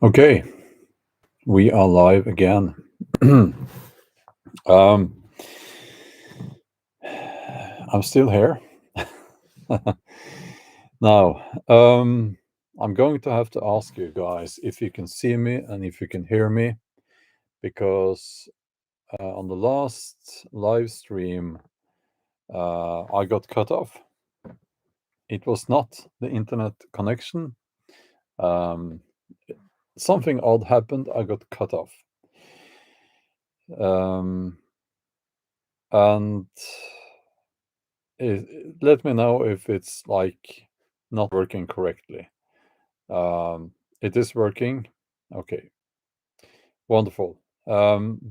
Okay, we are live again. um, I'm still here. Now, I'm going to have to ask you guys if you can see me and if you can hear me, because on the last live stream, I got cut off. It was not the internet connection. Um, Something odd happened. I got cut off. Um, and let me know if it's like not working correctly. It is working. Okay, wonderful.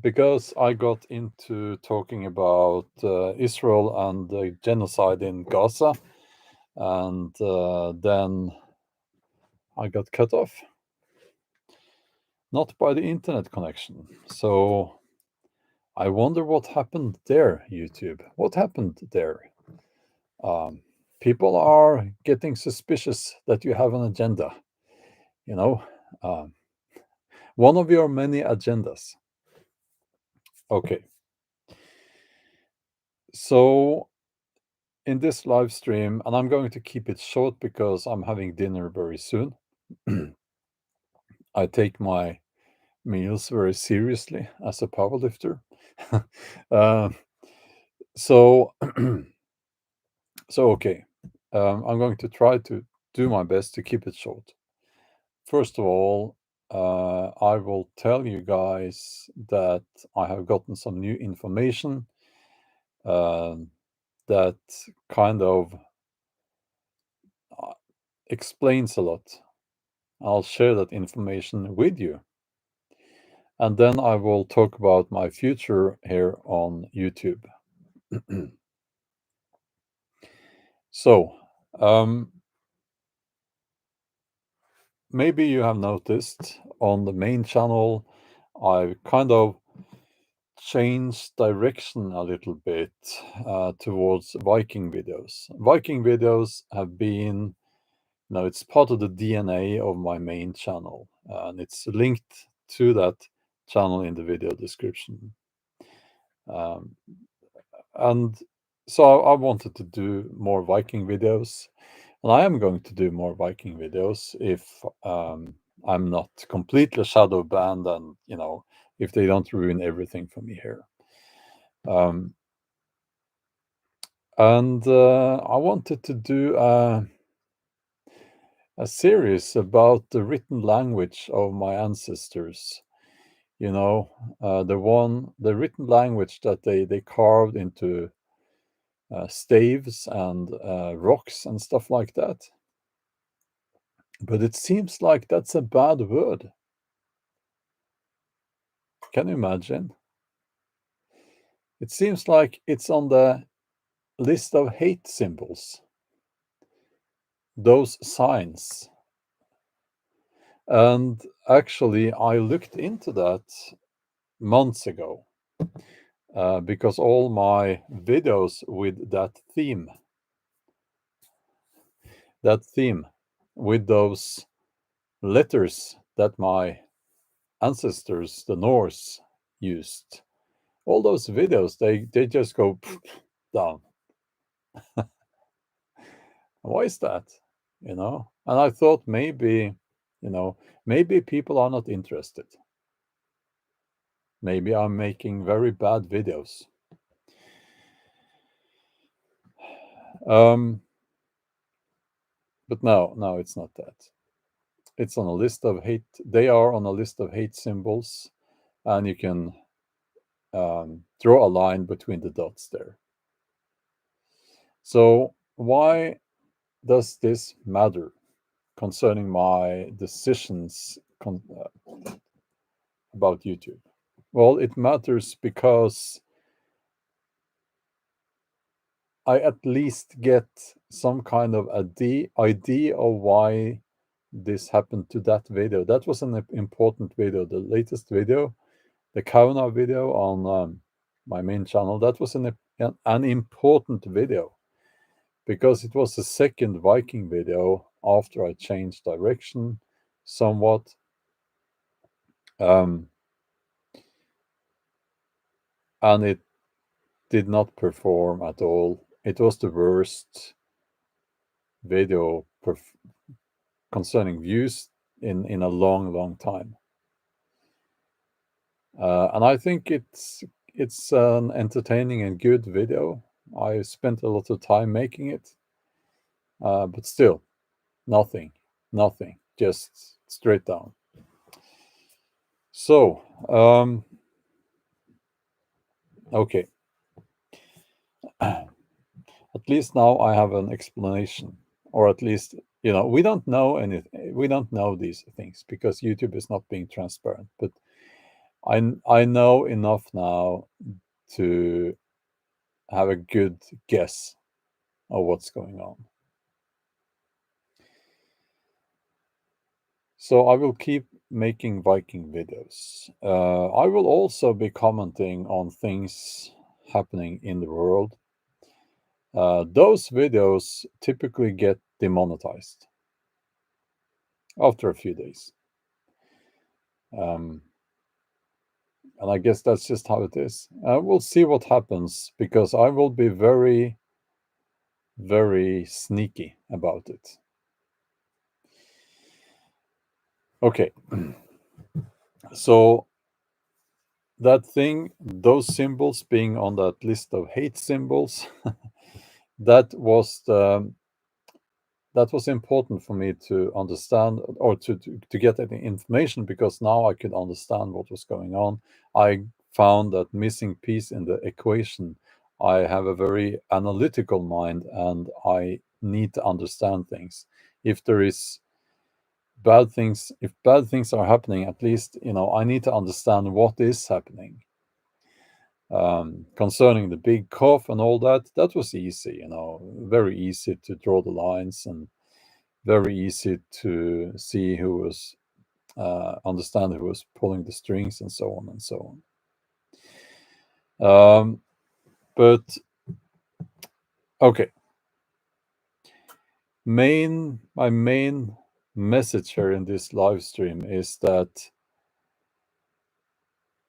Because I got into talking about Israel and the genocide in Gaza, and then I got cut off. Not by the internet connection. So I wonder what happened there, YouTube. What happened there? People are getting suspicious that you have an agenda, you know, um, one of your many agendas. Okay. So in this live stream, and I'm going to keep it short because I'm having dinner very soon. I take my meals very seriously as a powerlifter. uh, so, so okay, I'm going to try to do my best to keep it short. First of all, I will tell you guys that I have gotten some new information that kind of explains a lot. I'll share that information with you. And then I will talk about my future here on YouTube. So, maybe you have noticed on the main channel, I've kind of changed direction a little bit towards Viking videos. Viking videos have been, it's part of the DNA of my main channel, and it's linked to that channel in the video description. And so I wanted to do more Viking videos, and I am going to do more Viking videos if I'm not completely shadow banned, and if they don't ruin everything for me here. And I wanted to do a series about the written language of my ancestors. The written language that they carved into staves and rocks and stuff like that. But it seems like that's a bad word. Can you imagine? It seems like it's on the list of hate symbols, those signs. And actually, I looked into that months ago because all my videos with that theme, with those letters that my ancestors, the Norse, used, all those videos, they just go down. Why is that? And I thought maybe people are not interested. Maybe I'm making very bad videos. But no, it's not that. It's on a list of hate. They are on a list of hate symbols, and you can draw a line between the dots there. So why does this matter concerning my decisions about YouTube? Well, it matters because I at least get some kind of idea of why this happened to that video. That was an important video, the latest video, the Kauna video on my main channel. That was an important video because it was the second Viking video after I changed direction somewhat. and it did not perform at all. It was the worst video concerning views in a long time. And I think it's an entertaining and good video. I spent a lot of time making it, but still, nothing, just straight down. So, okay. At least now I have an explanation, or at least, we don't know anything. We don't know these things because YouTube is not being transparent. But I know enough now to have a good guess of what's going on. So I will keep making Viking videos. I will also be commenting on things happening in the world. Those videos typically get demonetized after a few days. And I guess that's just how it is. We'll see what happens because I will be very, very sneaky about it. Okay. So that thing, those symbols being on that list of hate symbols, that was important for me to understand, or to get that information, because now I could understand what was going on. I found that missing piece in the equation. I have a very analytical mind, and I need to understand things. If there is bad things, if bad things are happening, at least, I need to understand what is happening. Concerning the big cough and all that was easy, very easy to draw the lines, and very easy to see who was understand who was pulling the strings, and so on and so on. But okay, my main message here in this live stream is that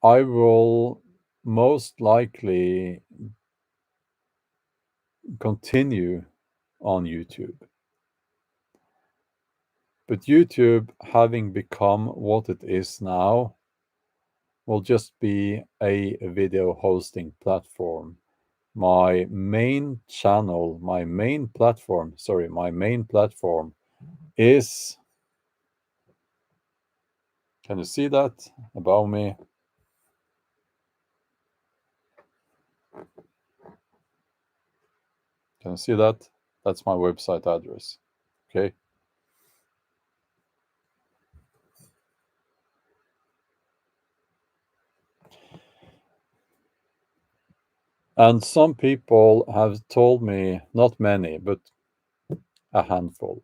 I will most likely continue on YouTube. But YouTube, having become what it is now, will just be a video hosting platform. My main platform is, can you see that above me? Can you see that? That's my website address. Okay. And some people have told me, not many, but a handful,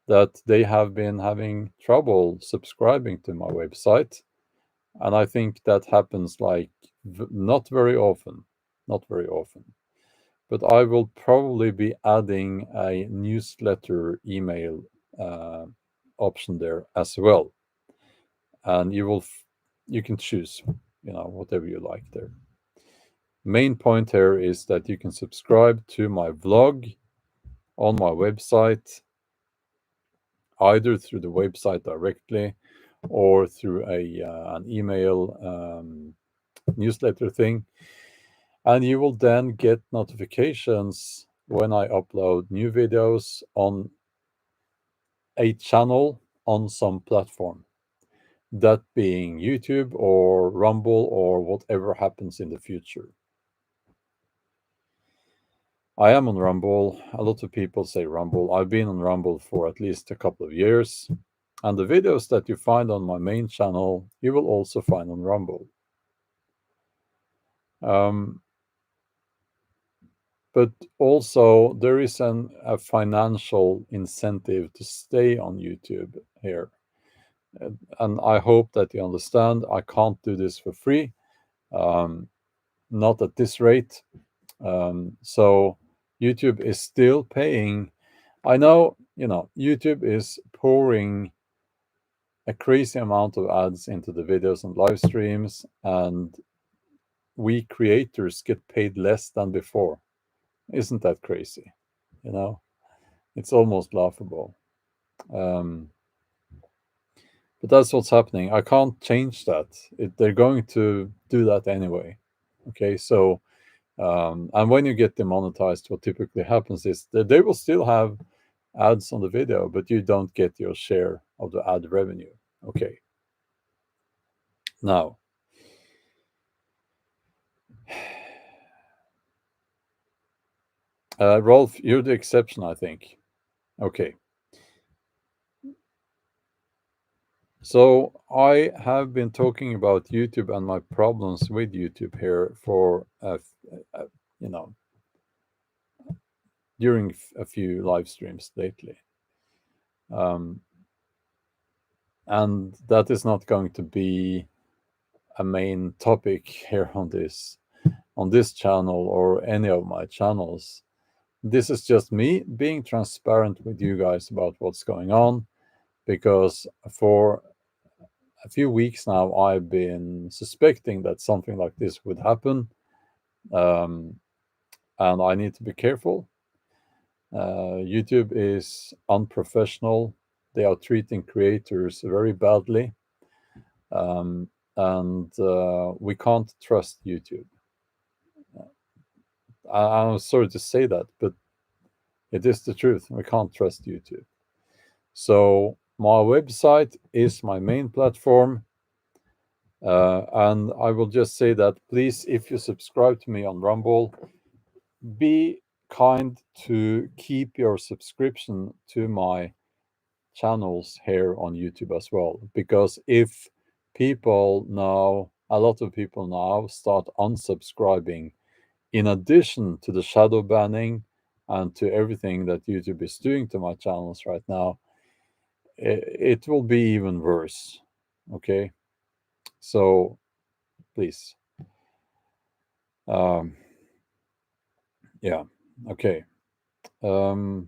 that they have been having trouble subscribing to my website. And I think that happens like not very often. But I will probably be adding a newsletter email option there as well. And you can choose, whatever you like there. Main point here is that you can subscribe to my vlog on my website, either through the website directly or through an email newsletter thing. And you will then get notifications when I upload new videos on a channel on some platform, that being YouTube or Rumble or whatever happens in the future. I am on Rumble. A lot of people say Rumble. I've been on Rumble for at least a couple of years. And the videos that you find on my main channel, you will also find on Rumble. But also there is a financial incentive to stay on YouTube here. And I hope that you understand, I can't do this for free, not at this rate. So YouTube is still paying. I know, YouTube is pouring a crazy amount of ads into the videos and live streams, and we creators get paid less than before. Isn't that crazy? You know, it's almost laughable. Um, but that's what's happening. I can't change that. They're going to do that anyway. Okay, so and when you get demonetized, what typically happens is that they will still have ads on the video, but you don't get your share of the ad revenue. Okay. Now, Rolf, you're the exception, I think. Okay. So I have been talking about YouTube and my problems with YouTube here for, you know, during a few live streams lately. And that is not going to be a main topic here on this channel or any of my channels. This is just me being transparent with you guys about what's going on, because for a few weeks now I've been suspecting that something like this would happen, and I need to be careful. YouTube is unprofessional. They are treating creators very badly, um, and we can't trust YouTube. I'm sorry to say that, but it is the truth. We can't trust YouTube. So my website is my main platform. And I will just say that please, if you subscribe to me on Rumble, be kind to keep your subscription to my channels here on YouTube as well. Because if a lot of people now start unsubscribing, in addition to the shadow banning and to everything that YouTube is doing to my channels right now, it will be even worse. Okay, so please, um, yeah, okay. Um,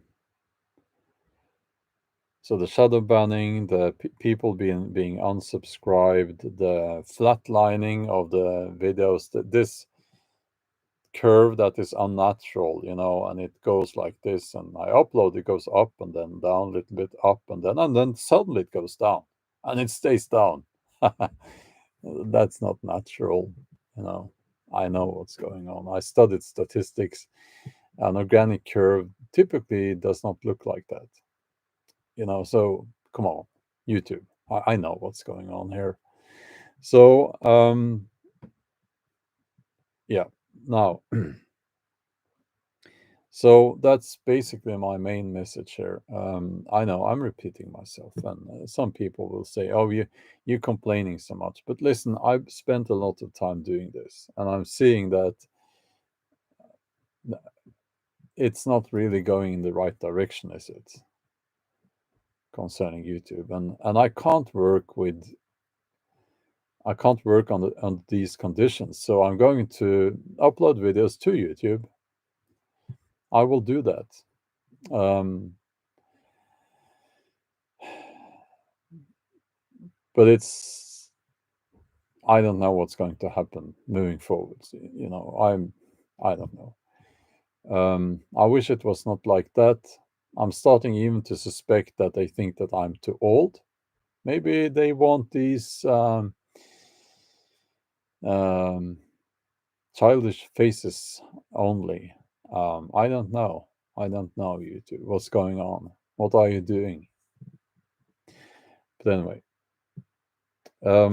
so the shadow banning, the people being unsubscribed, the flatlining of the videos, this curve that is unnatural, and it goes like this, and I upload, it goes up and then down a little bit, up and then suddenly it goes down and it stays down. That's not natural, you know. I know what's going on. I studied statistics. An organic curve typically does not look like that, so come on, YouTube. I know what's going on here. So yeah, now so that's basically my main message here. I know I'm repeating myself, and some people will say, "Oh, you're complaining so much." But listen, I've spent a lot of time doing this, and I'm seeing that it's not really going in the right direction, is it? Concerning YouTube, and I can't work on these conditions. So I'm going to upload videos to YouTube. I will do that. But I don't know what's going to happen moving forward. I don't know. I wish it was not like that. I'm starting even to suspect that they think that I'm too old. Maybe they want these um, childish faces only. I don't know. I don't know, you two. What's going on? What are you doing? But anyway, I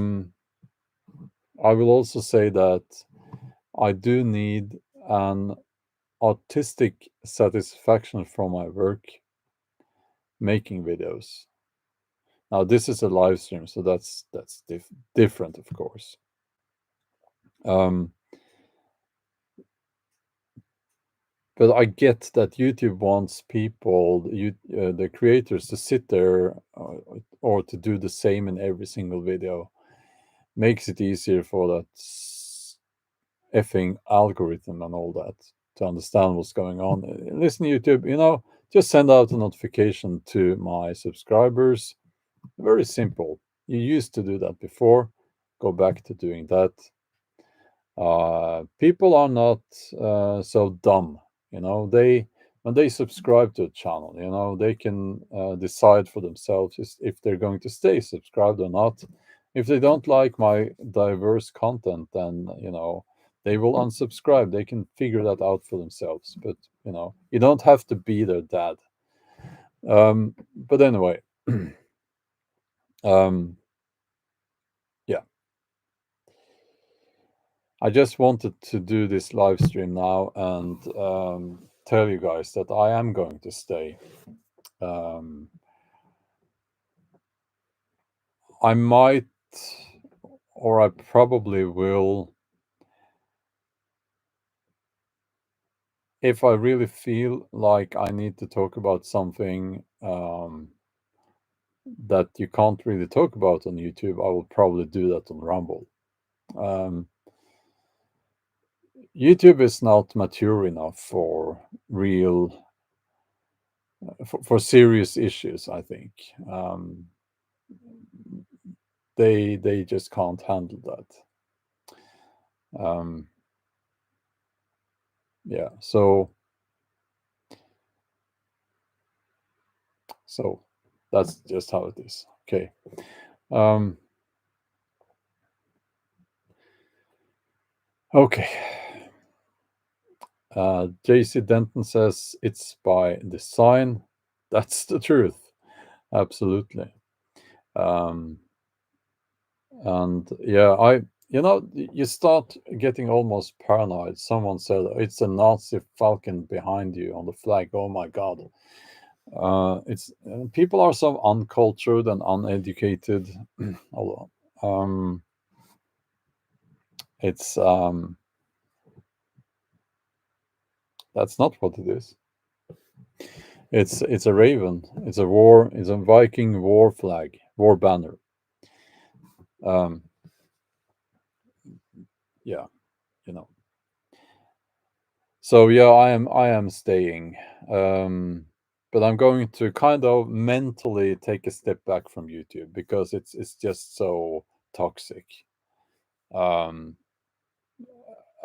will also say that I do need an artistic satisfaction from my work making videos. Now, this is a live stream, so that's different, of course. But I get that YouTube wants the creators, to sit there or to do the same in every single video. Makes it easier for that effing algorithm and all that to understand what's going on. Listen, YouTube, just send out a notification to my subscribers. Very simple. You used to do that before. Go back to doing that. People are not so dumb, they when they subscribe to a channel, they can decide for themselves if they're going to stay subscribed or not. If they don't like my diverse content, then they will unsubscribe. They can figure that out for themselves, but you don't have to be their dad. But anyway, um yeah, I just wanted to do this live stream now and tell you guys that I am going to stay. Um, I might, or I probably will, if I really feel like I need to talk about something that you can't really talk about on YouTube, I will probably do that on Rumble. Um, YouTube is not mature enough for real, for serious issues, I think. They just can't handle that. Yeah, so that's just how it is. Okay. Um, okay. JC Denton says it's by design. That's the truth. Absolutely. Um, and yeah, you start getting almost paranoid. Someone said it's a Nazi falcon behind you on the flag. Oh my God. It's People are so uncultured and uneducated. Although, it's that's not what it is. It's a raven. It's a war. It's a Viking war flag, war banner. Um, yeah, you know. So yeah, I am staying, but I'm going to kind of mentally take a step back from YouTube because it's just so toxic. Um,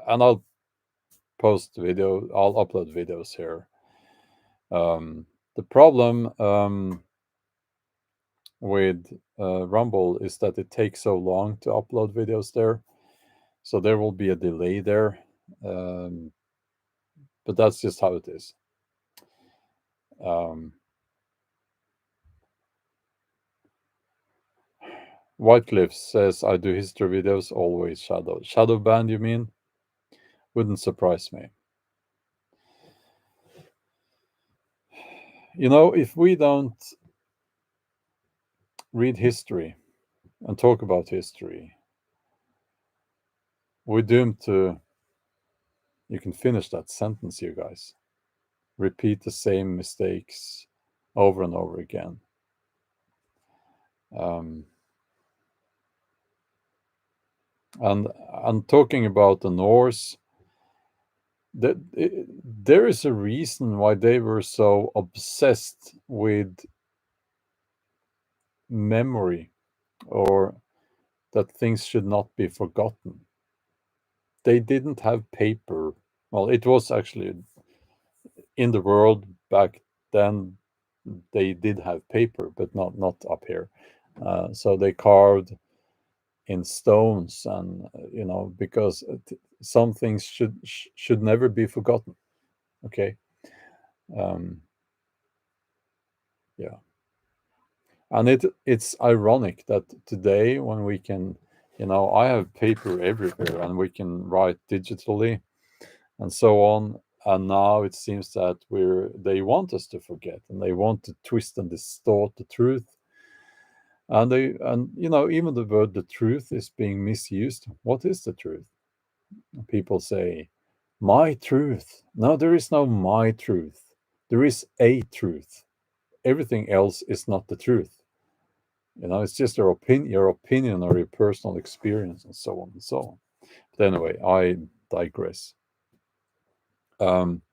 and I'll upload videos here. The problem with Rumble is that it takes so long to upload videos there, so there will be a delay there. Um, but that's just how it is. Um, Whitecliff says I do history videos, always shadow banned. You mean? Wouldn't surprise me. If we don't read history and talk about history, we're doomed to. You can finish that sentence, you guys. Repeat the same mistakes over and over again. Um, and talking about the Norse, there is a reason why they were so obsessed with memory, or that things should not be forgotten. They didn't have paper. Well, it was actually in the world back then. They did have paper, but not up here. So they carved in stones, and because some things should never be forgotten. Okay. um yeah, and it's ironic that today, when we can, I have paper everywhere and we can write digitally and so on, and now it seems that they want us to forget, and they want to twist and distort the truth. And even the word the truth is being misused. What is the truth? People say my truth. No, there is no my truth. There is a truth. Everything else is not the truth. It's just your opinion or your personal experience, and so on and so on. But anyway, I digress. um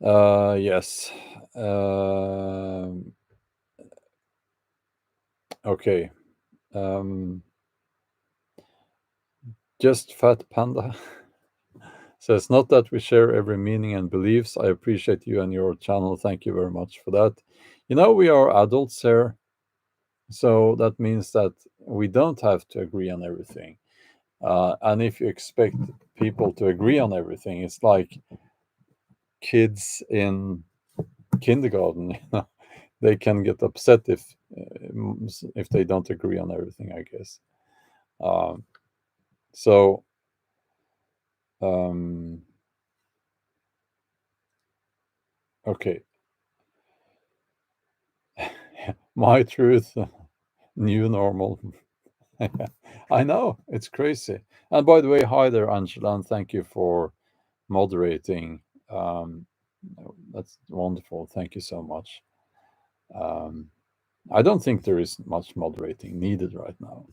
yes. um Okay. Just Fat Panda says, not that we share every meaning and beliefs. I appreciate you and your channel. Thank you very much for that. We are adults here, so that means that we don't have to agree on everything. And if you expect people to agree on everything, it's like kids in kindergarten. They can get upset if they don't agree on everything, I guess. Um, so okay, my truth, new normal. I know it's crazy. And by the way, hi there, Angela, and thank you for moderating. Um, that's wonderful. Thank you so much. Um, I don't think there is much moderating needed right now.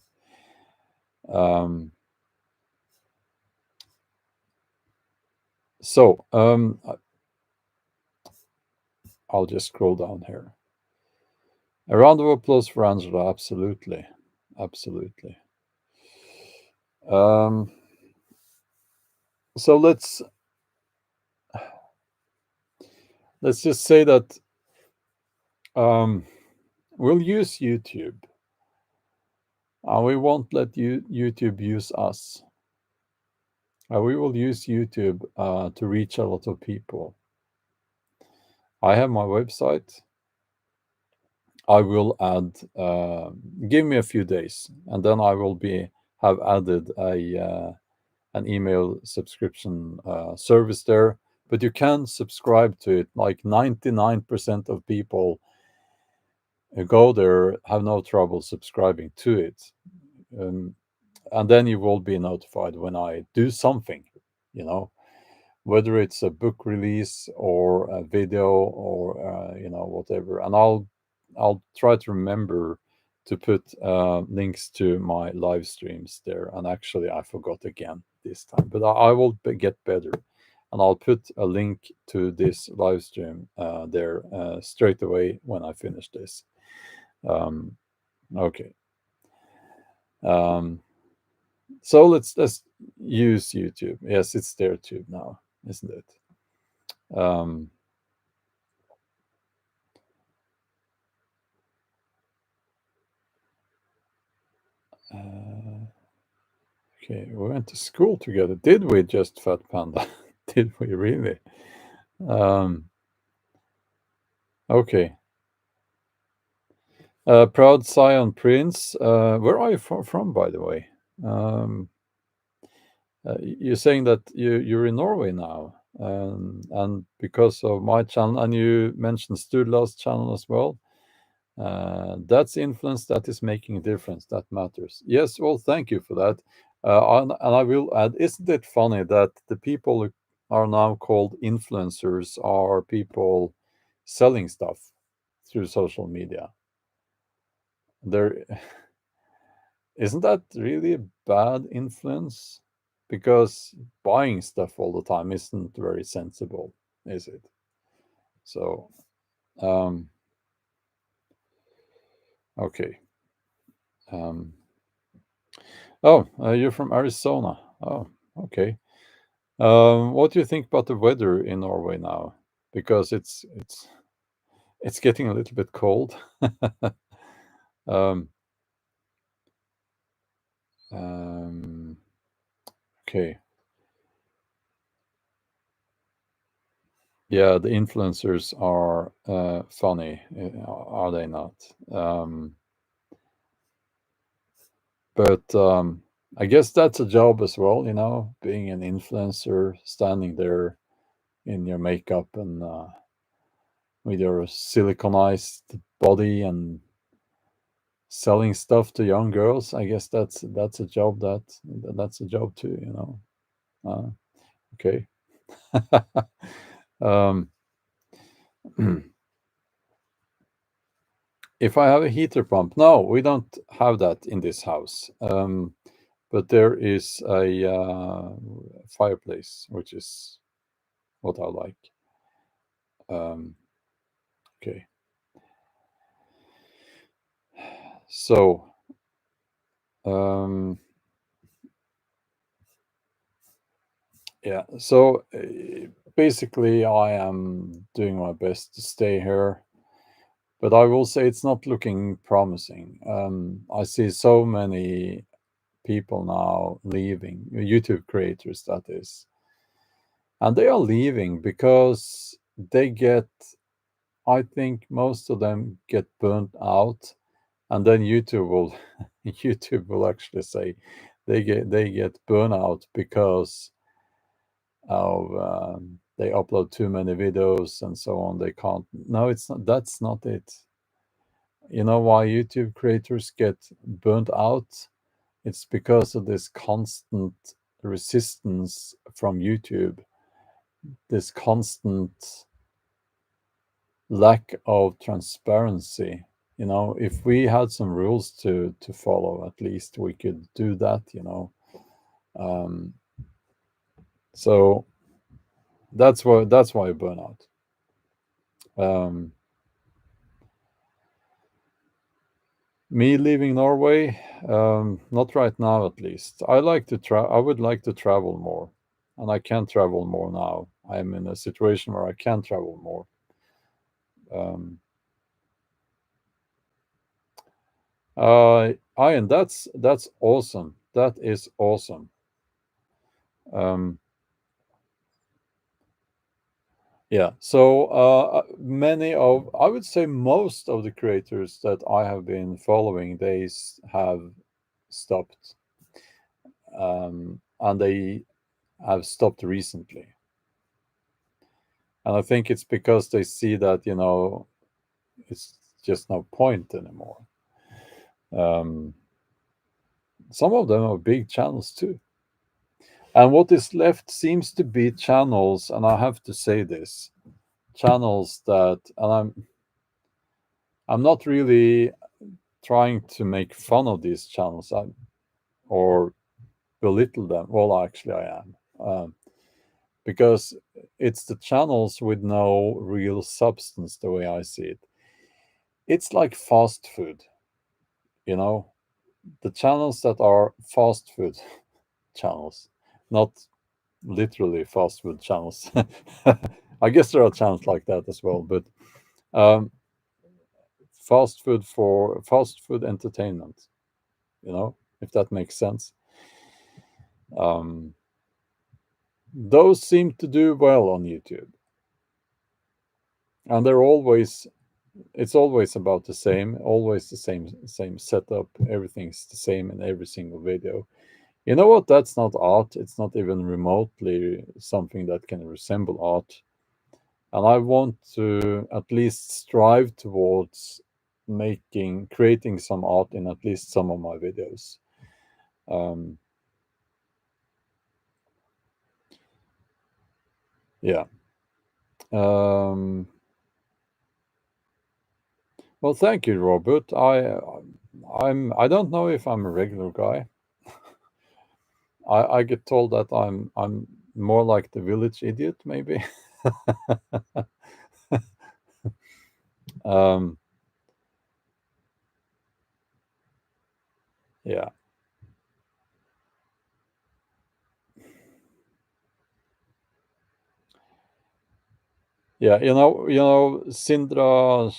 Um, so I'll just scroll down here. A round of applause for Angela. Absolutely, absolutely. Um, so let's just say that we'll use YouTube. We won't let YouTube use us. We will use YouTube to reach a lot of people. I have my website. I will add. Give me a few days, and then I will have added an email subscription service there. But you can subscribe to it. Like 99% of people who go there have no trouble subscribing to it. And then you will be notified when I do something, you know, whether it's a book release or a video or whatever. And I'll try to remember to put links to my live streams there. And actually, I forgot again this time, but I will get better. And I'll put a link to this live stream there straight away when I finish this. Okay. Um, so let's use YouTube. Yes, it's their tube now, isn't it? Um, uh, okay, we went to school together. Did we, just Fat Panda? Did we really? Um, okay. Proud Scion Prince. Where are you from, by the way? Um, you're saying that you're in Norway now, and because of my channel, and you mentioned Sturla's channel as well. That's influence that is making a difference. That matters. Yes, well, thank you for that. And I will add, isn't it funny that the people who are now called influencers are people selling stuff through social media? There isn't that really a bad influence? Because buying stuff all the time isn't very sensible, is it? So, um, okay. Um, oh, you're from Arizona. Oh, okay. What do you think about the weather in Norway now? Because it's getting a little bit cold. um, um, okay, yeah, the influencers are funny, are they not? Um, but I guess that's a job as well, being an influencer, standing there in your makeup and with your siliconized body and selling stuff to young girls. I guess that's a job that's a job too. uh, okay. um, if I have a heater pump, no, we don't have that in this house. But there is a fireplace, which is what I like. um, okay. So, um, yeah. So basically, I am doing my best to stay here, but I will say it's not looking promising. I see so many people now leaving, YouTube creators, that is, and they are leaving because they get. I think most of them get burnt out, and then YouTube will YouTube will actually say they get burnout because of they upload too many videos and so on. They can't. No, it's not. That's not it. You know why YouTube creators get burnt out? It's because of this constant resistance from YouTube, this constant lack of transparency. If we had some rules to follow, at least we could do that. Um, so that's why I burn out. Um, Me leaving Norway, not right now at least. I would like to travel more, and I can travel more now. I'm in a situation where I can travel more. Um, and that's awesome. That is awesome. Um, yeah. So I would say most of the creators that I have been following, have stopped, and they have stopped recently. And I think it's because they see that it's just no point anymore. Um, some of them are big channels too. And what is left seems to be channels, and I have to say this, channels that, and I'm not really trying to make fun of these channels, or belittle them. Well, actually, I am, because it's the channels with no real substance, the way I see it. It's like fast food, you know, the channels that are fast food channels, not literally fast food channels. I guess there are channels like that as well, but um, fast food entertainment, if that makes sense. Um, those seem to do well on YouTube, and it's always about the same, always the same setup. Everything's the same in every single video. You know what? That's not art. It's not even remotely something that can resemble art. And I want to at least strive towards creating some art in at least some of my videos. Um, yeah. Um, well, thank you, Robert. I don't know if I'm a regular guy. I get told that I'm more like the village idiot, maybe. um, yeah. Yeah, Sindra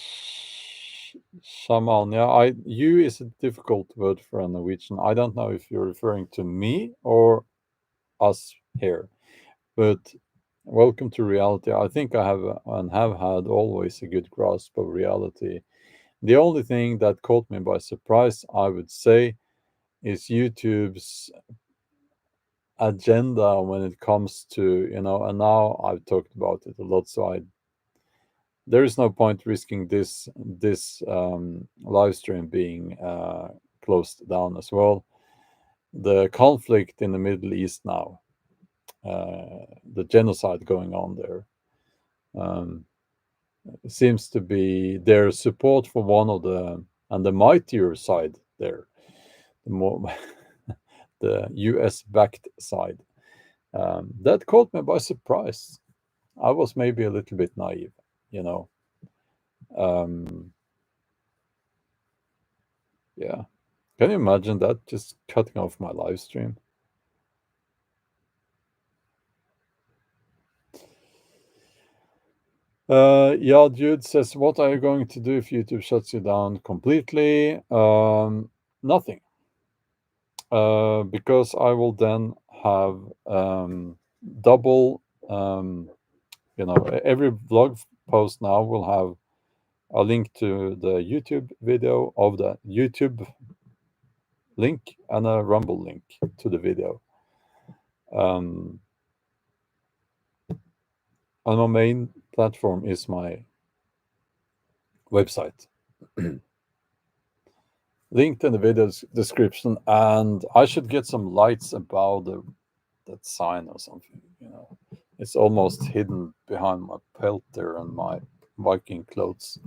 Shaman. Yeah, you is a difficult word for a Norwegian. I don't know if you're referring to me or us here, but welcome to reality. I think I have and have had always a good grasp of reality. The only thing that caught me by surprise, I would say, is YouTube's agenda when it comes to, and now I've talked about it a lot, so there is no point risking this live stream being closed down as well. The conflict in the Middle East now, the genocide going on there, um, seems to be their support for one of the mightier side there, the more the U.S. backed side. That caught me by surprise. I was maybe a little bit naive, you know. Um, Yeah. Can you imagine that? Just cutting off my live stream. Yeah, Jude says, what are you going to do if YouTube shuts you down completely? Nothing. Because I will then have double, every vlog post now will have a link to the YouTube video of the YouTube link and a Rumble link to the video. And my main platform is my website. Linked in the video description, and I should get some lights about that sign or something. It's almost hidden behind my pelt there and my Viking clothes.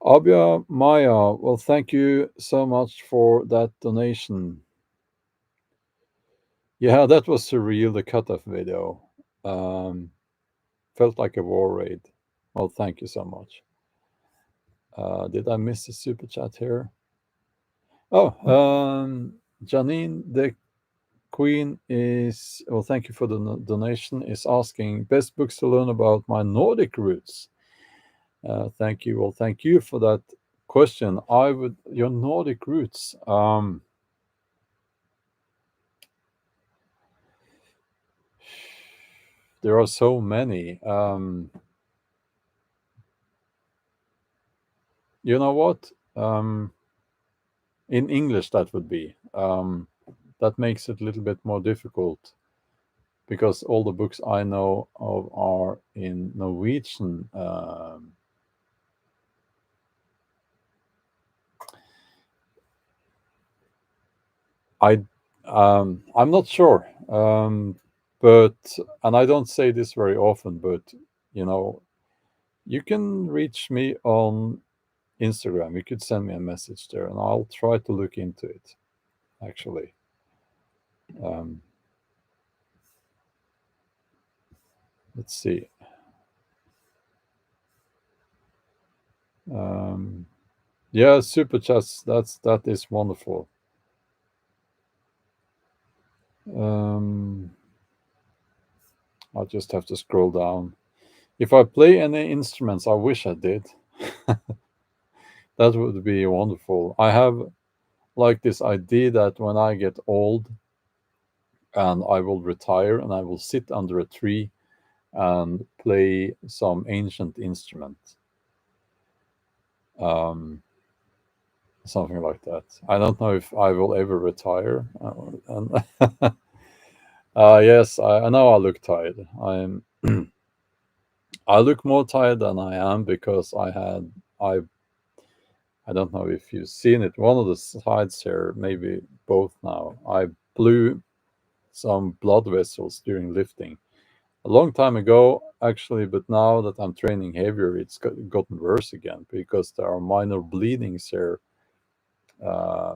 Abia Maya, well, thank you so much for that donation. Yeah, that was surreal, the cutoff video. Felt like a war raid. Well, thank you so much. Did I miss a super chat here? Oh, Janine the Queen is, well, thank you for the donation, is asking best books to learn about my Nordic roots. Thank you. Well, thank you for that question. Your Nordic roots. There are so many. You know what? In English, that would be. That makes it a little bit more difficult because all the books I know of are in Norwegian. I'm not sure, but and I don't say this very often, but you know, you can reach me on Instagram. You could send me a message there, and I'll try to look into it. Actually, um, let's see. Um, yeah, super chats. That is wonderful. Um, I'll just have to scroll down. If I play any instruments, I wish I did. That would be wonderful. I have like this idea that when I get old and I will retire and I will sit under a tree and play some ancient instrument. Um, Something like that. I don't know if I will ever retire. Yes, I know I look tired. I look more tired than I am because I don't know if you've seen it. One of the sides here, maybe both now. I blew some blood vessels during lifting a long time ago, actually, but now that I'm training heavier, it's gotten worse again because there are minor bleedings here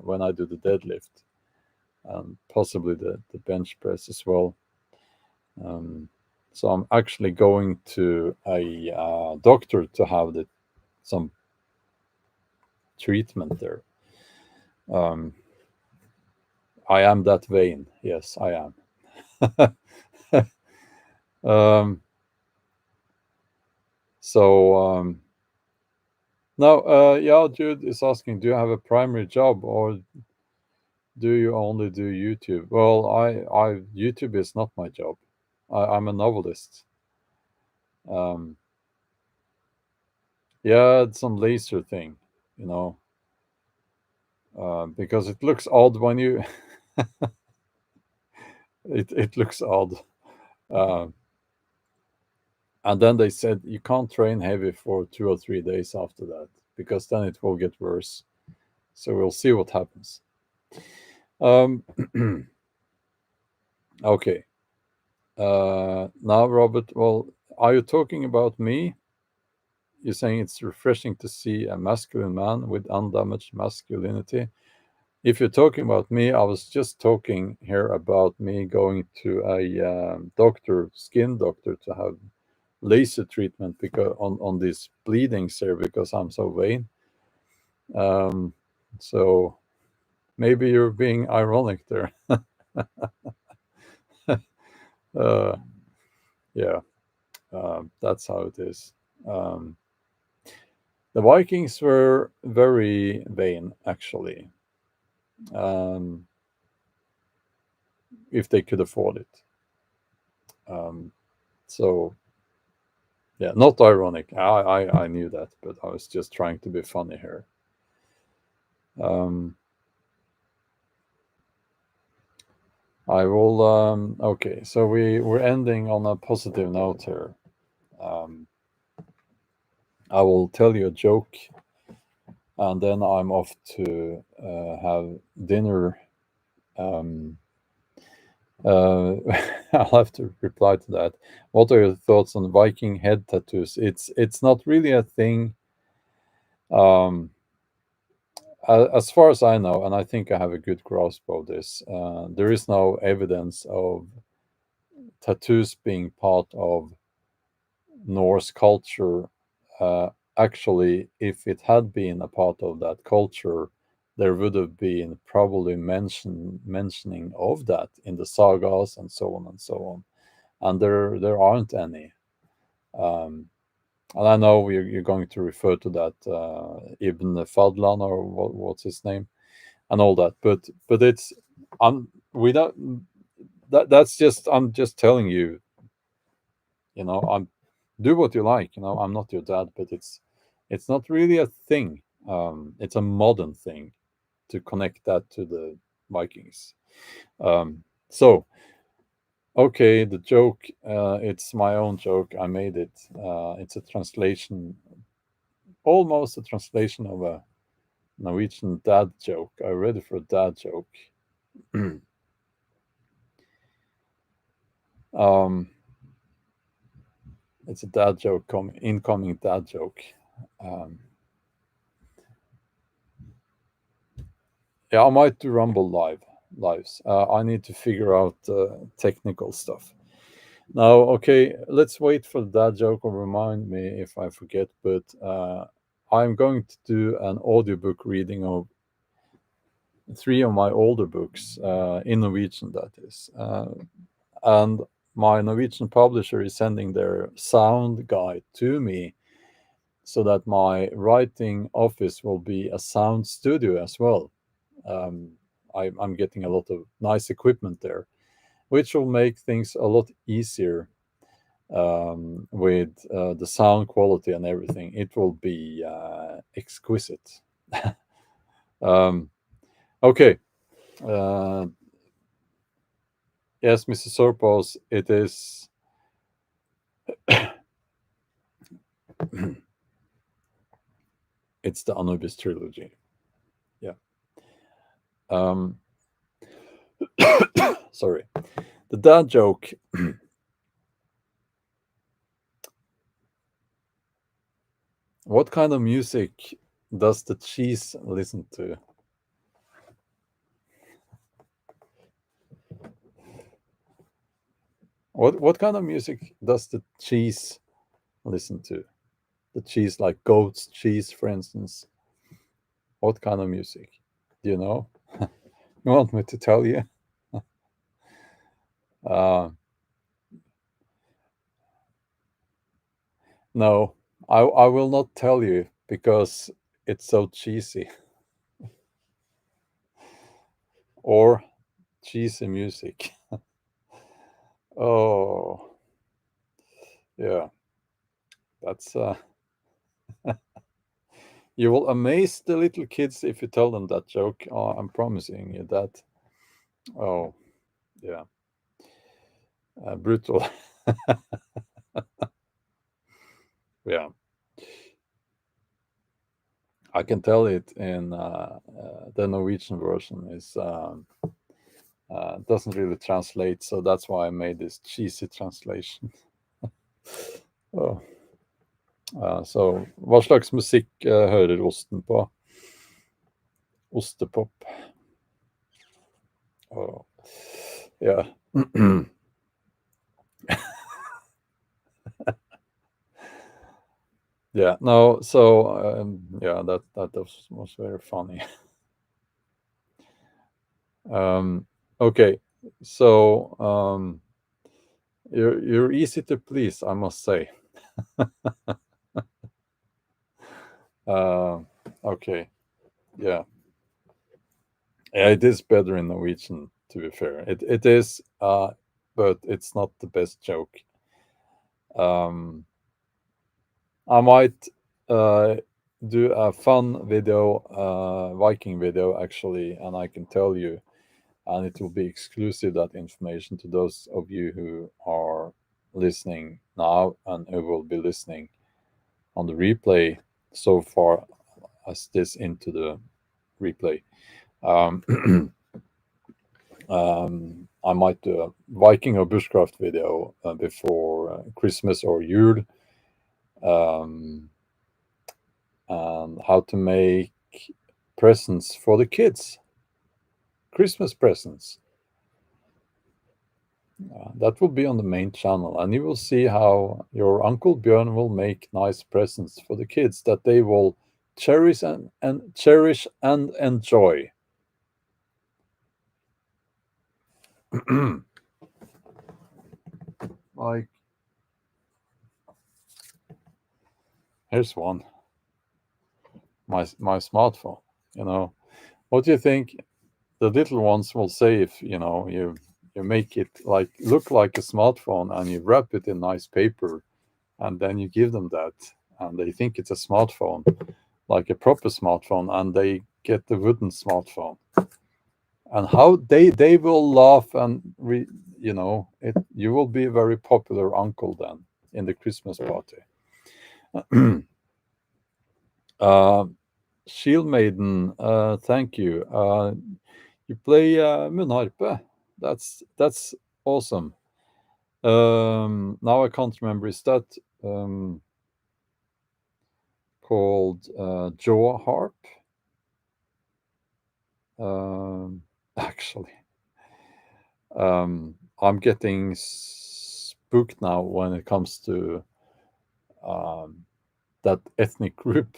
when I do the deadlift and possibly the bench press as well. Um, so I'm actually going to a doctor to have some treatment there. Um, I am that vain. Yes, I am. um, so now, yeah, Jude is asking, do you have a primary job or do you only do YouTube? Well, YouTube is not my job. I'm a novelist. Um, yeah, it's some laser thing, you know, because it looks odd when you. It looks odd. Uh, and then they said you can't train heavy for 2 or 3 days after that because then it will get worse. So we'll see what happens. Um, okay. Now, Robert, well, are you talking about me? You're saying it's refreshing to see a masculine man with undamaged masculinity. If you're talking about me, I was just talking here about me going to a doctor, skin doctor, to have laser treatment because on these bleedings here because I'm so vain. So maybe you're being ironic there. uh, yeah, that's how it is. Um, the Vikings were very vain, actually, um, if they could afford it. Um, so yeah, not ironic. I knew that, but I was just trying to be funny here. Um, I will. Okay, so we're ending on a positive note here. Um, I will tell you a joke, and then I'm off to have dinner. Um, I'll have to reply to that. What are your thoughts on Viking head tattoos? It's not really a thing. Um, as far as I know, and I think I have a good grasp of this, there is no evidence of tattoos being part of Norse culture. Actually, if it had been a part of that culture, there would have been probably mentioning of that in the sagas and so on and so on. And there aren't any. Um, and I know you're going to refer to that Ibn Fadlan or what's his name and all that, but it's we don't that's just I'm just telling you, I'm do what you like. I'm not your dad, but it's not really a thing. It's a modern thing to connect that to the Vikings. So okay, the joke, it's my own joke. I made it. It's a translation, almost a translation of a Norwegian dad joke. I read it for a dad joke. um, it's a dad joke, incoming dad joke. Um, yeah, I might do Rumble lives. I need to figure out technical stuff. Now, okay, let's wait for the dad joke or remind me if I forget. But I'm going to do an audiobook reading of three of my older books in Norwegian, that is. And my Norwegian publisher is sending their sound guide to me so that my writing office will be a sound studio as well. Um, I'm getting a lot of nice equipment there, which will make things a lot easier with the sound quality and everything. It will be exquisite. um, okay. Uh, yes, Mr. Sorpos, it is. It's the Anubis trilogy. Yeah. Um, sorry. The dad joke. What kind of music does the cheese listen to? What kind of music does the cheese listen to? The cheese, like goat's cheese, for instance. What kind of music? Do you know? You want me to tell you? Uh, no, I will not tell you because it's so cheesy or cheesy music. Oh, yeah, that's you will amaze the little kids if you tell them that joke. Oh, I'm promising you that. Oh, yeah, brutal. Yeah, I can tell it in the Norwegian version is doesn't really translate, so that's why I made this cheesy translation. Oh. Så hva slags musikk hører osten på? Ostepop. Oh. Yeah. Yeah, no, so yeah, that was very funny. Okay, so you're easy to please, I must say. Uh, okay, yeah, yeah, it is better in Norwegian. To be fair, it is, but it's not the best joke. Um, I might uh, do a fun video, Viking video actually, and I can tell you, and it will be exclusive that information to those of you who are listening now and who will be listening on the replay so far as this into the replay. Um, I might do a Viking or bushcraft video before Christmas or Yule, um, and how to make presents for the kids, Christmas presents. That will be on the main channel, and you will see how your Uncle Bjorn will make nice presents for the kids that they will cherish and enjoy. Like, here's one, my smartphone. You know, what do you think the little ones will say if you make it like look like a smartphone and you wrap it in nice paper and then you give them that and they think it's a smartphone, like a proper smartphone, and they get the wooden smartphone, and how they will laugh and it you will be a very popular uncle then in the Christmas party. uh Shield Maiden, thank you. You play munharpe. That's awesome. Now I can't remember. Is that called jaw harp? Actually, I'm getting spooked now when it comes to um, that ethnic group.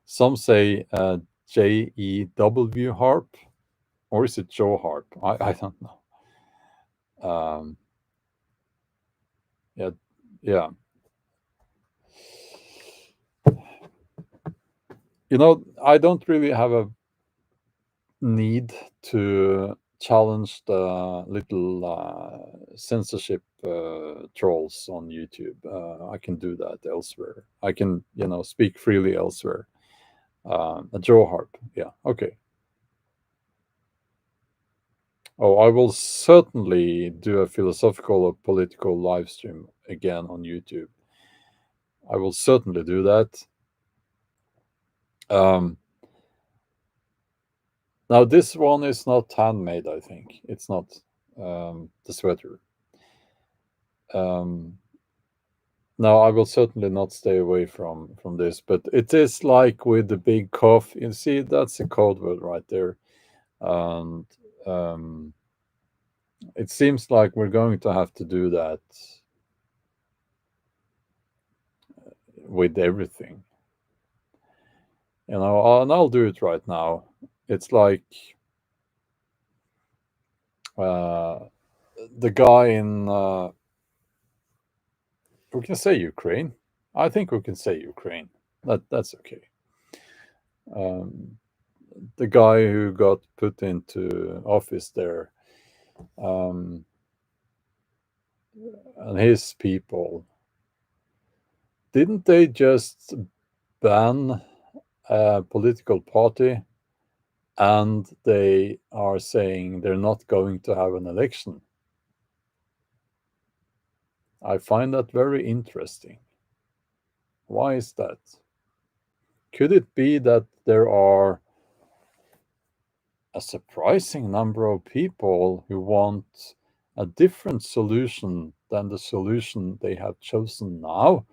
Some say JEW harp, or is it Joe harp? I don't know. Um, yeah, yeah. I don't really have a need to challenge the little censorship trolls on YouTube. I can do that elsewhere. I can, speak freely elsewhere. A jaw harp, yeah, okay. Oh, I will certainly do a philosophical or political live stream again on YouTube. I will certainly do that. Um, Now, this one is not handmade, I think. It's not the sweater. Um, no, I will certainly not stay away from this, but it is like with the big cough. You see, that's a code word right there. And um, it seems like we're going to have to do that with everything. And I'll do it right now. It's like uh, the guy in we can say Ukraine. I think we can say Ukraine. That's okay. Um, the guy who got put into office there, um, and his people, didn't they just ban a political party, and they are saying they're not going to have an election? I find that very interesting. Why is that? Could it be that there are a surprising number of people who want a different solution than the solution they have chosen now,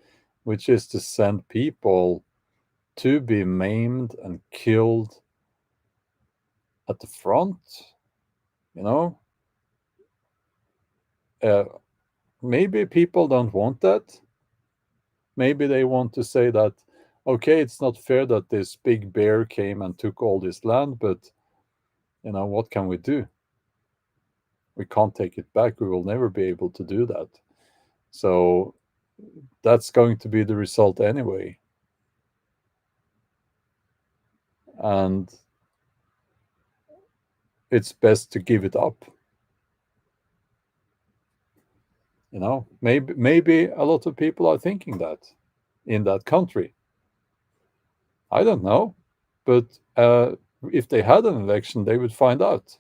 which is to send people to be maimed and killed at the front? You know, uh, maybe people don't want that. Maybe they want to say that, okay, it's not fair that this big bear came and took all this land, but what can we do? We can't take it back. We will never be able to do that. So that's going to be the result anyway. And it's best to give it up. Maybe a lot of people are thinking that in that country. I don't know. But if they had an election, they would find out.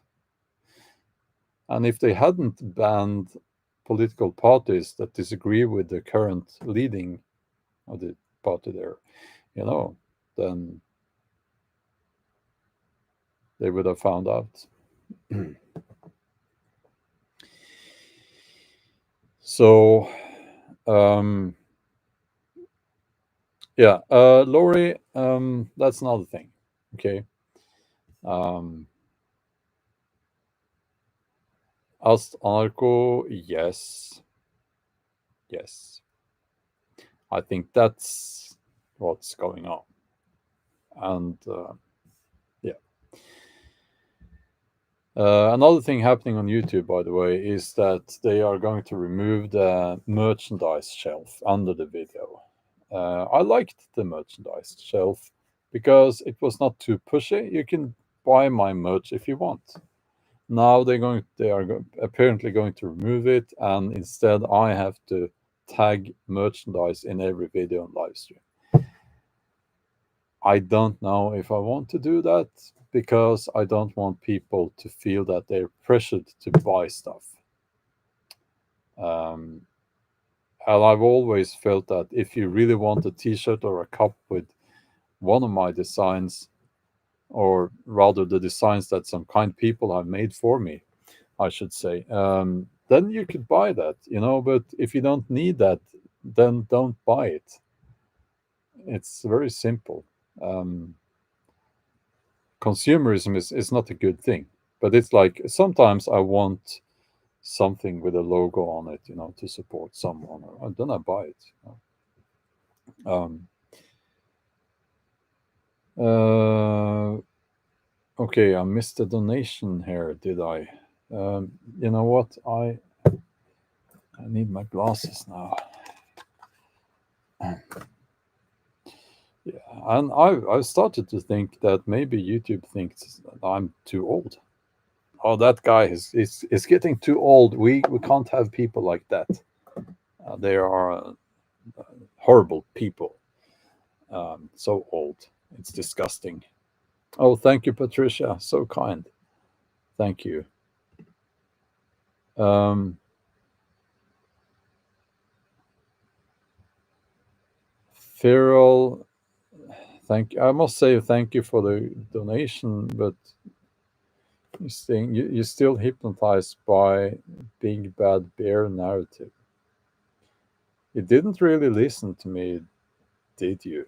And if they hadn't banned political parties that disagree with the current leading of the party there, then they would have found out. So, yeah, Lori, that's another thing. Okay. Ast Anarcho, yes. Yes. I think that's what's going on. And yeah. Another thing happening on YouTube, by the way, is that they are going to remove the merchandise shelf under the video. I liked the merchandise shelf because it was not too pushy. You can buy my merch if you want. Now they are apparently going to remove it, and instead I have to tag merchandise in every video and live stream. I don't know if I want to do that because I don't want people to feel that they're pressured to buy stuff. And I've always felt that if you really want a t-shirt or a cup with one of my designs, or rather the designs that some kind people have made for me, I should say, then you could buy that, but if you don't need that, then don't buy it. It's very simple. Consumerism is not a good thing, but it's like sometimes I want something with a logo on it, to support someone, and then I buy it. Okay, I missed a donation here, did I? You know what? I need my glasses now. Yeah, and I've started to think that maybe YouTube thinks that I'm too old. Oh, that guy is getting too old. We can't have people like that. They are horrible people. So old. It's disgusting. Oh, thank you, Patricia. So kind. Thank you. Feral, I must say thank you for the donation, but you're still hypnotized by Big Bad Bear narrative. You didn't really listen to me, did you?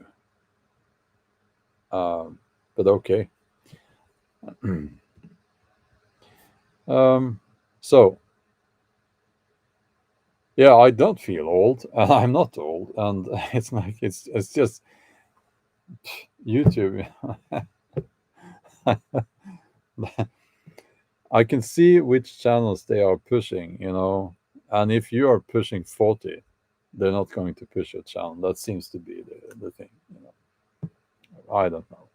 But okay. So, yeah, I don't feel old, and I'm not old, and it's like it's just YouTube. I can see which channels they are pushing, and if you are pushing 40, they're not going to push your channel. That seems to be the thing. I don't know.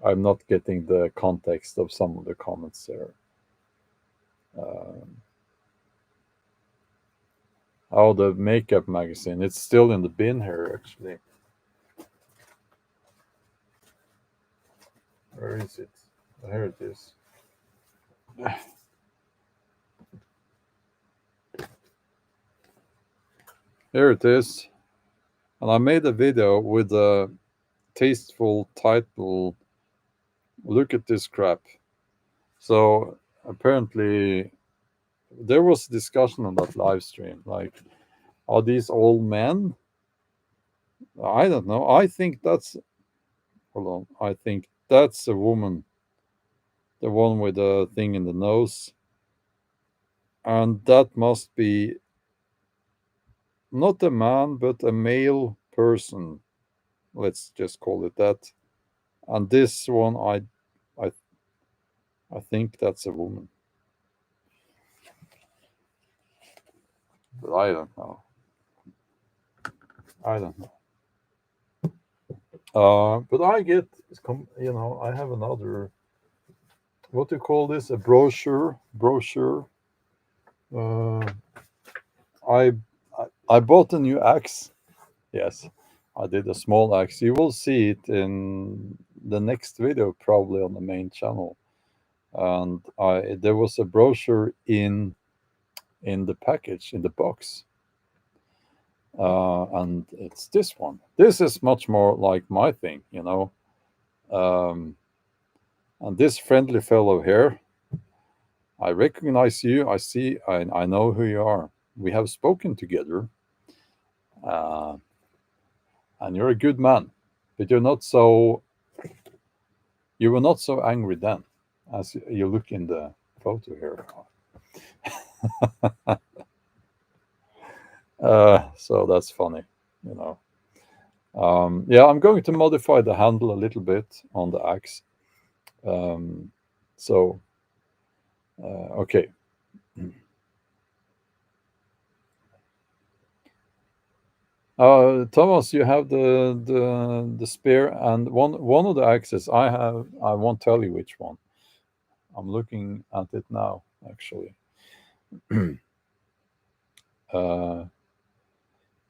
I'm not getting the context of some of the comments there. Oh, the makeup magazine. It's still in the bin here, actually. Where is it? Here it is. Here it is. And I made a video with a tasteful title, Look at This Crap. So apparently there was a discussion on that live stream. Like, are these old men? I don't know. I think that's Hold on. I think that's a woman. The one with the thing in the nose. And that must be not a man, but a male person. Let's just call it that. And this one, I, I think that's a woman. But I don't know. I don't know. But I get, I have another. What do you call this? A brochure. Brochure. Uh, I, I bought a new axe. Yes, I did a small axe. You will see it in the next video, probably on the main channel. And there was a brochure in the package, in the box, and it's this one. This is much more like my thing, um, and this friendly fellow here, I recognize you. I know who you are. We have spoken together, uh, and you're a good man, but you were not so angry then as you look in the photo here. So that's funny, you know. Yeah, I'm going to modify the handle a little bit on the axe. Um, so, okay. Thomas, you have the spear and one of the axes I have. I won't tell you which one. I'm looking at it now, actually. uh,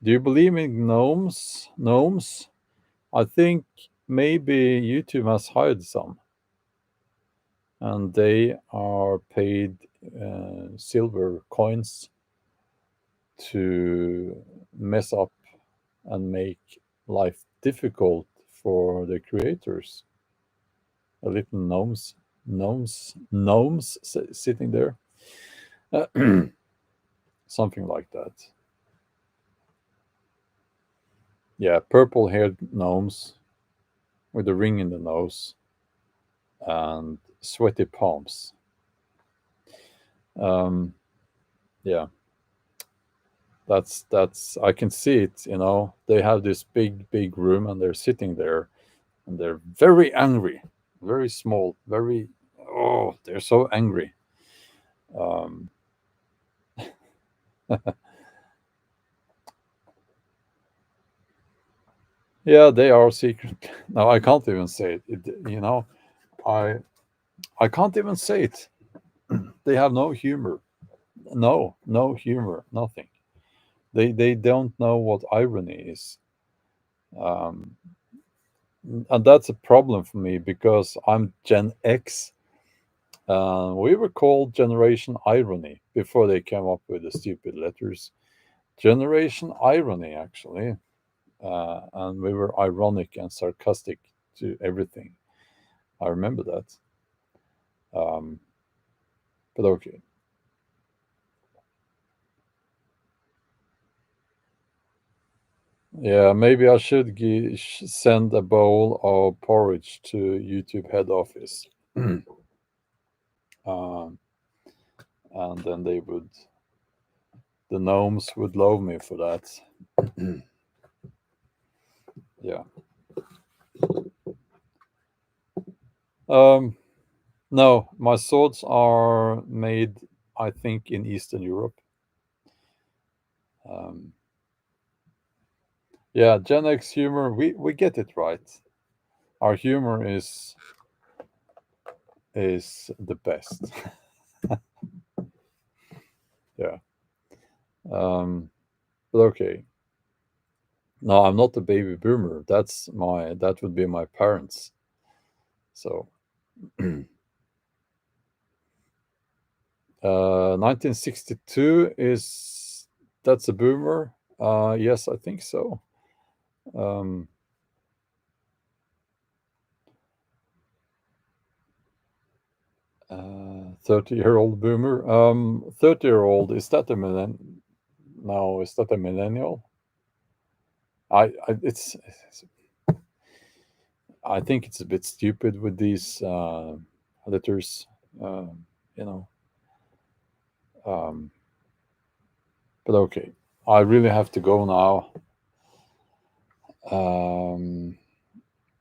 do you believe in gnomes? Gnomes? I think maybe YouTube has hired some, and they are paid silver coins to mess up and make life difficult for the creators. A little gnomes sitting there, something like that. Yeah, purple-haired gnomes with a ring in the nose and sweaty palms. Um, yeah, that's I can see it. They have this big room and they're sitting there and they're very angry, very small, very they're so angry. Um, yeah, they are secret. No, I can't even say it. I I can't even say it. They have no humor. No humor. Nothing. They don't know what irony is. Um, and that's a problem for me because I'm Gen X. We were called Generation Irony before they came up with the stupid letters. Generation Irony, actually. And we were ironic and sarcastic to everything. I remember that. Um, but okay. Yeah, maybe I should send a bowl of porridge to YouTube head office. um, and then the gnomes would love me for that. Yeah. Um, no, my swords are made, I think, in Eastern Europe. Um, yeah, Gen X humor, we get it right. Our humor is the best. Yeah. Um, but okay. No, I'm not a baby boomer. That would be my parents. So 1962 is that's a boomer. Yes, I think so. Um, 30-year-old boomer. 30-year-old, is that a no, is that a millennial? I it's I think it's a bit stupid with these editors, you know. Um, but okay, I really have to go now. Um,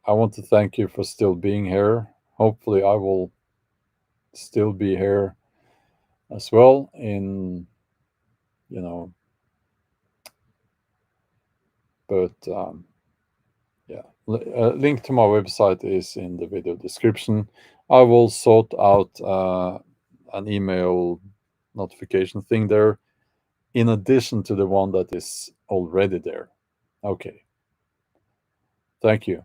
I want to thank you for still being here. Hopefully, I will still be here as well in, you know, but yeah, link to my website is in the video description. I will sort out an email notification thing there in addition to the one that is already there. Okay. Thank you.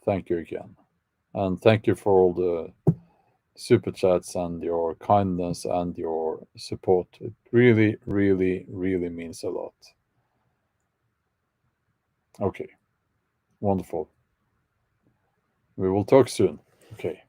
Thank you again. And thank you for all the super chats and your kindness and your support. It really, really, really means a lot. Okay. Wonderful. We will talk soon. Okay.